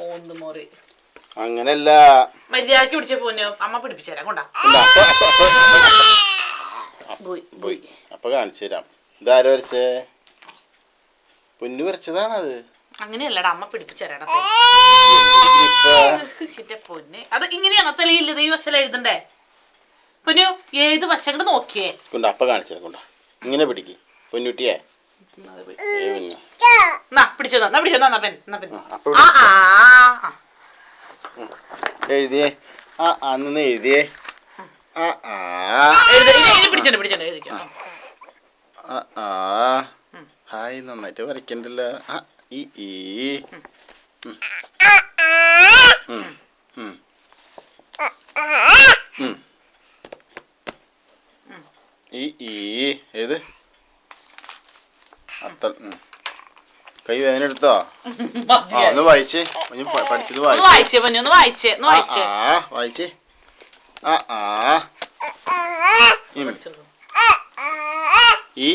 ഓന്തുമോറി അങ്ങനല്ല മര്യാദക്ക് പിടിച്ച പോന്നു അമ്മ പിടിപ്പിച്ചേരാ കൊണ്ടാ പോയി അപ്പൊ കാണിച്ചു തരാം ഇതാരോ വരച്ചേ പൊന്നു വരച്ചതാണത് അങ്ങനെയല്ലടാ അമ്മ പിടിപ്പിച്ചേരാടാ പൊന്നെ അത് ഇങ്ങനെയാണോ തെളിയില്ലത് ഈ വശം എഴുതണ്ടേ പൊന്നു ഏത് വശം കൂടെ നോക്കിയേ കൊണ്ട അപ്പ കാണിച്ചു കൊണ്ട ഇങ്ങനെ പിടിക്ക് പൊന്നുട്ടിയെ എഴുതിയേ അന്ന് എഴുതിയേ ഹായ് നന്നായിട്ട് വരയ്ക്കണ്ടല്ലോ ഏത് കൈ വേദന എടുത്തോ ഒന്ന് വായിച്ചേ പഠിച്ചത് വായിച്ചേ ഈ